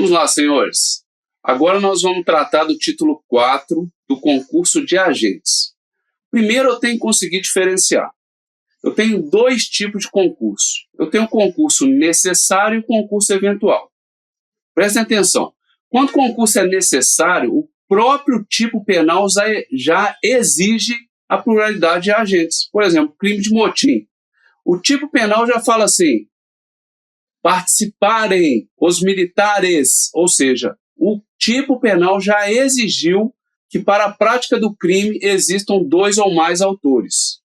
Vamos lá, senhores. Agora nós vamos tratar do título 4 do concurso de agentes. Primeiro eu tenho que conseguir diferenciar. Eu tenho dois tipos de concurso. Eu tenho o concurso necessário e o concurso eventual. Prestem atenção. Quando o concurso é necessário, o próprio tipo penal já exige a pluralidade de agentes. Por exemplo, crime de motim. O tipo penal já fala assim: participarem os militares, ou seja, o tipo penal já exigiu que para a prática do crime existam dois ou mais autores.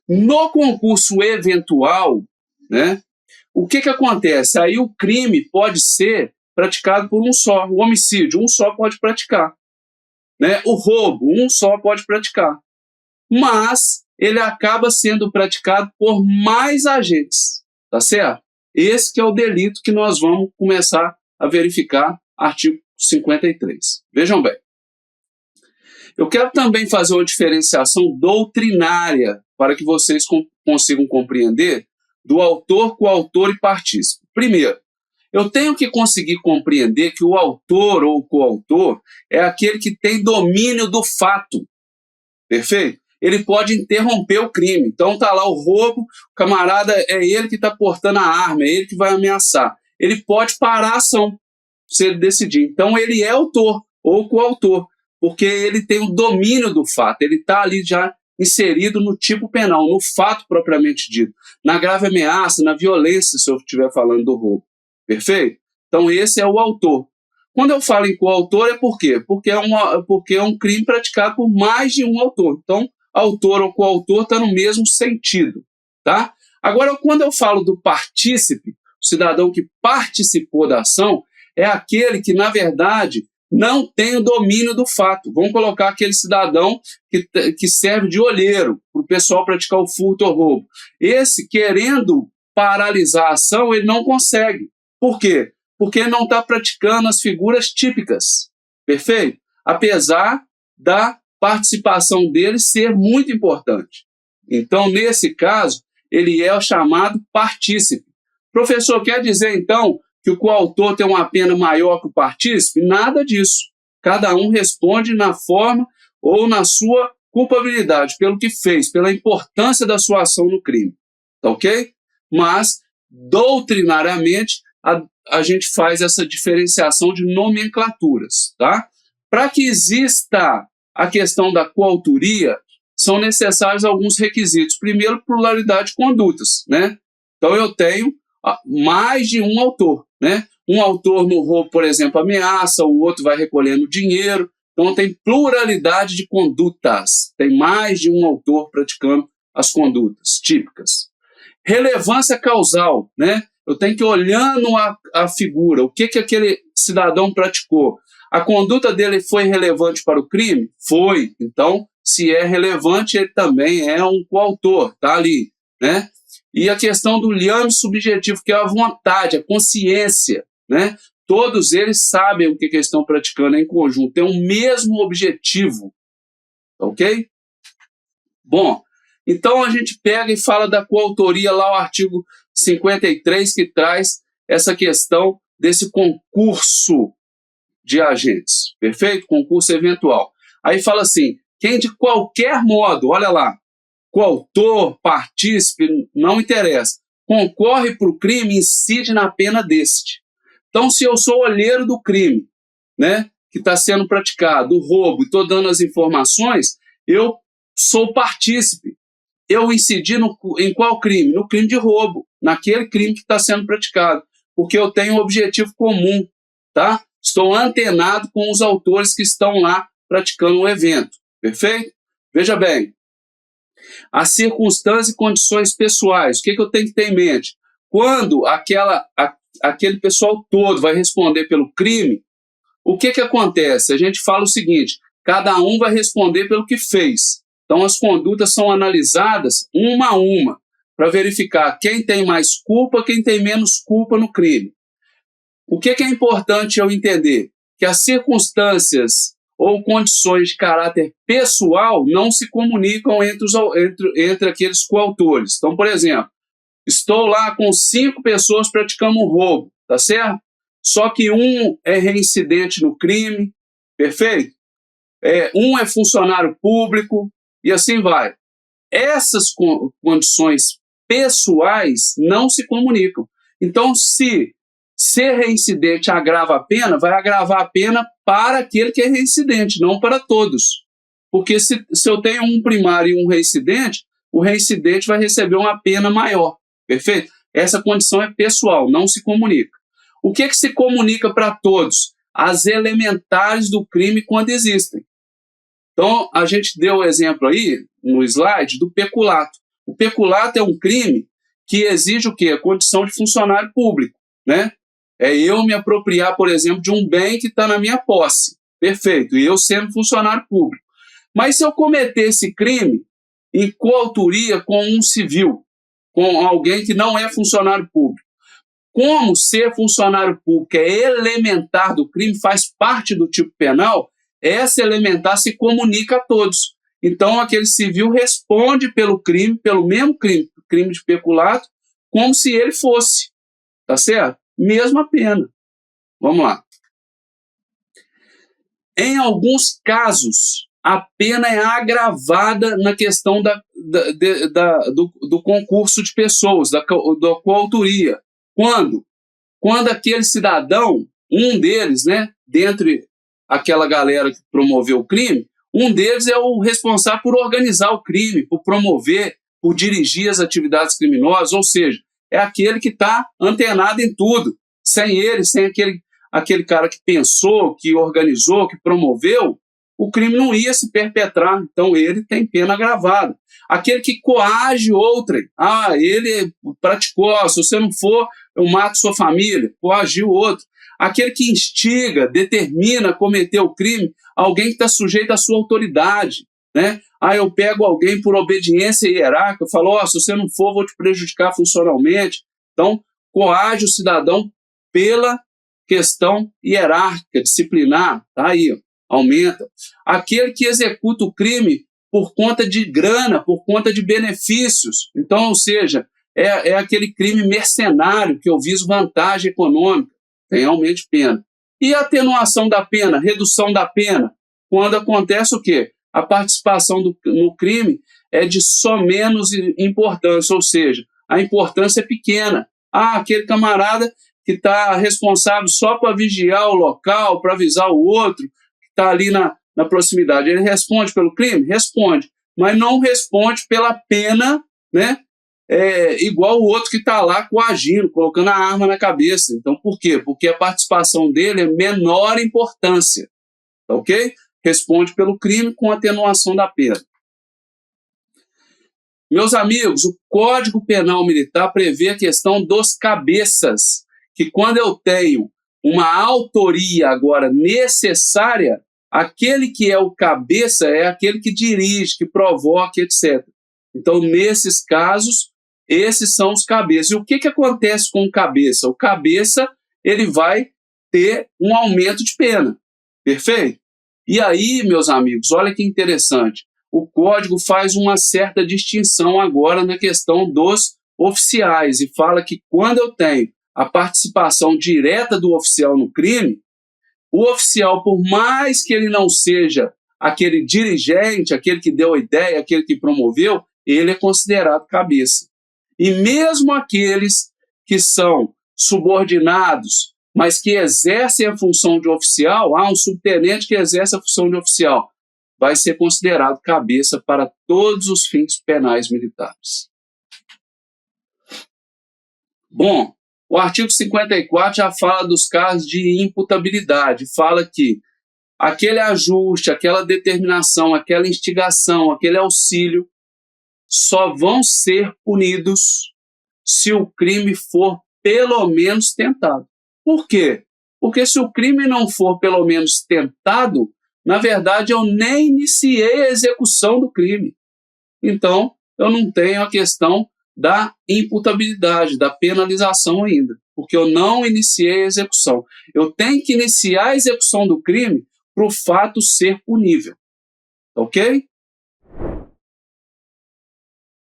No concurso eventual, né, o que acontece? Aí o crime pode ser praticado por um só. O homicídio, um só pode praticar. Né? O roubo, um só pode praticar. Mas ele acaba sendo praticado por mais agentes. Tá certo? Esse que é o delito que nós vamos começar a verificar, artigo 53. Vejam bem. Eu quero também fazer uma diferenciação doutrinária para que vocês consigam compreender do autor, coautor e partícipe. Primeiro, eu tenho que conseguir compreender que o autor ou coautor é aquele que tem domínio do fato. Perfeito? Ele pode interromper o crime. Então tá lá o roubo, o camarada é ele que está portando a arma, é ele que vai ameaçar. Ele pode parar a ação, se ele decidir. Então ele é autor ou coautor, porque ele tem o domínio do fato, ele está ali já inserido no tipo penal, no fato propriamente dito, na grave ameaça, na violência, se eu estiver falando do roubo. Perfeito? Então esse é o autor. Quando eu falo em coautor é por quê? Porque é um crime praticado por mais de um autor. Então, autor ou coautor está no mesmo sentido. Tá? Agora, quando eu falo do partícipe, o cidadão que participou da ação, é aquele que, na verdade, não tem o domínio do fato. Vamos colocar aquele cidadão que serve de olheiro para o pessoal praticar o furto ou roubo. Esse, querendo paralisar a ação, ele não consegue. Por quê? Porque ele não está praticando as figuras típicas. Perfeito? Apesar da participação dele ser muito importante. Então, nesse caso, ele é o chamado partícipe. Professor, quer dizer, então, que o coautor tem uma pena maior que o partícipe? Nada disso. Cada um responde na forma ou na sua culpabilidade, pelo que fez, pela importância da sua ação no crime. Tá ok? Mas, doutrinariamente, a gente faz essa diferenciação de nomenclaturas. Tá? Para que exista a questão da coautoria, são necessários alguns requisitos. Primeiro, pluralidade de condutas. Né? Então, eu tenho mais de um autor. Né? Um autor no roubo, por exemplo, ameaça, o outro vai recolhendo dinheiro. Então, tem pluralidade de condutas. Tem mais de um autor praticando as condutas típicas. Relevância causal. Né? Eu tenho que ir olhando a figura, o que aquele cidadão praticou. A conduta dele foi relevante para o crime? Foi. Então, se é relevante, ele também é um coautor, tá ali, né? E a questão do liame subjetivo, que é a vontade, a consciência, né? Todos eles sabem o que eles estão praticando em conjunto, tem o mesmo objetivo, ok? Bom, então a gente pega e fala da coautoria lá, o artigo 53, que traz essa questão desse concurso de agentes, perfeito? Concurso eventual. Aí fala assim, quem de qualquer modo, olha lá, coautor, partícipe, não interessa, concorre para o crime, incide na pena deste. Então, se eu sou olheiro do crime, né, que está sendo praticado, o roubo, e estou dando as informações, eu sou partícipe. Eu incidi em qual crime? No crime de roubo, naquele crime que está sendo praticado, porque eu tenho um objetivo comum, tá? Estou antenado com os autores que estão lá praticando o evento. Perfeito? Veja bem. As circunstâncias e condições pessoais. O que eu tenho que ter em mente? Quando aquele pessoal todo vai responder pelo crime, o que acontece? A gente fala o seguinte, cada um vai responder pelo que fez. Então, as condutas são analisadas uma a uma, para verificar quem tem mais culpa, quem tem menos culpa no crime. O que é importante eu entender? Que as circunstâncias ou condições de caráter pessoal não se comunicam entre aqueles coautores. Então, por exemplo, estou lá com 5 pessoas praticando um roubo, tá certo? só que um é reincidente no crime, perfeito? Um é funcionário público, e assim vai. Essas condições pessoais não se comunicam. Então, se ser reincidente agrava a pena, vai agravar a pena para aquele que é reincidente, não para todos. Porque se eu tenho um primário e um reincidente, o reincidente vai receber uma pena maior, perfeito? Essa condição é pessoal, não se comunica. O que se comunica para todos? As elementares do crime quando existem. Então, a gente deu o exemplo aí, no slide, do peculato. O peculato é um crime que exige o quê? A condição de funcionário público, né? É eu me apropriar, por exemplo, de um bem que está na minha posse. Perfeito, e eu sendo funcionário público. Mas se eu cometer esse crime em coautoria com um civil, com alguém que não é funcionário público, como ser funcionário público é elementar do crime, faz parte do tipo penal, essa elementar se comunica a todos. Então, aquele civil responde pelo crime, pelo mesmo crime de peculato, como se ele fosse. Tá certo? Mesma pena. Vamos lá. Em alguns casos, a pena é agravada na questão do concurso de pessoas, da coautoria. Quando? Quando aquele cidadão, um deles, né, dentre aquela galera que promoveu o crime, um deles é o responsável por organizar o crime, por promover, por dirigir as atividades criminosas, ou seja, é aquele que está antenado em tudo. Sem ele, sem aquele cara que pensou, que organizou, que promoveu, o crime não ia se perpetrar. Então ele tem pena agravada. Aquele que coage outrem, ele praticou, se você não for, eu mato sua família, coagiu o outro. Aquele que instiga, determina a cometer o crime, alguém que está sujeito à sua autoridade, né? Eu pego alguém por obediência hierárquica, eu falo, se você não for, vou te prejudicar funcionalmente. Então, coage o cidadão pela questão hierárquica, disciplinar, tá aí, aumenta. Aquele que executa o crime por conta de grana, por conta de benefícios. Então, ou seja, é aquele crime mercenário que eu viso vantagem econômica, tem aumento de pena. E a atenuação da pena, redução da pena, quando acontece o quê? A participação no crime é de só menos importância, ou seja, a importância é pequena. Aquele camarada que está responsável só para vigiar o local, para avisar o outro, que está ali na proximidade. Ele responde pelo crime? Responde, mas não responde pela pena, né? Igual o outro que está lá coagindo, colocando a arma na cabeça. Então, por quê? Porque a participação dele é menor importância, tá ok? Responde pelo crime com atenuação da pena. Meus amigos, o Código Penal Militar prevê a questão dos cabeças, que quando eu tenho uma autoria agora necessária, aquele que é o cabeça é aquele que dirige, que provoca, etc. Então, nesses casos, esses são os cabeças. E o que acontece com o cabeça? O cabeça ele vai ter um aumento de pena. Perfeito? E aí, meus amigos, olha que interessante. O Código faz uma certa distinção agora na questão dos oficiais e fala que quando eu tenho a participação direta do oficial no crime, o oficial, por mais que ele não seja aquele dirigente, aquele que deu a ideia, aquele que promoveu, ele é considerado cabeça. E mesmo aqueles que são subordinados, mas que exercem a função de oficial, um subtenente que exerce a função de oficial, vai ser considerado cabeça para todos os fins penais militares. Bom, o artigo 54 já fala dos casos de imputabilidade, fala que aquele ajuste, aquela determinação, aquela instigação, aquele auxílio só vão ser punidos se o crime for pelo menos tentado. Por quê? Porque se o crime não for pelo menos tentado, na verdade eu nem iniciei a execução do crime. Então, eu não tenho a questão da imputabilidade, da penalização ainda, porque eu não iniciei a execução. Eu tenho que iniciar a execução do crime para o fato ser punível. Ok?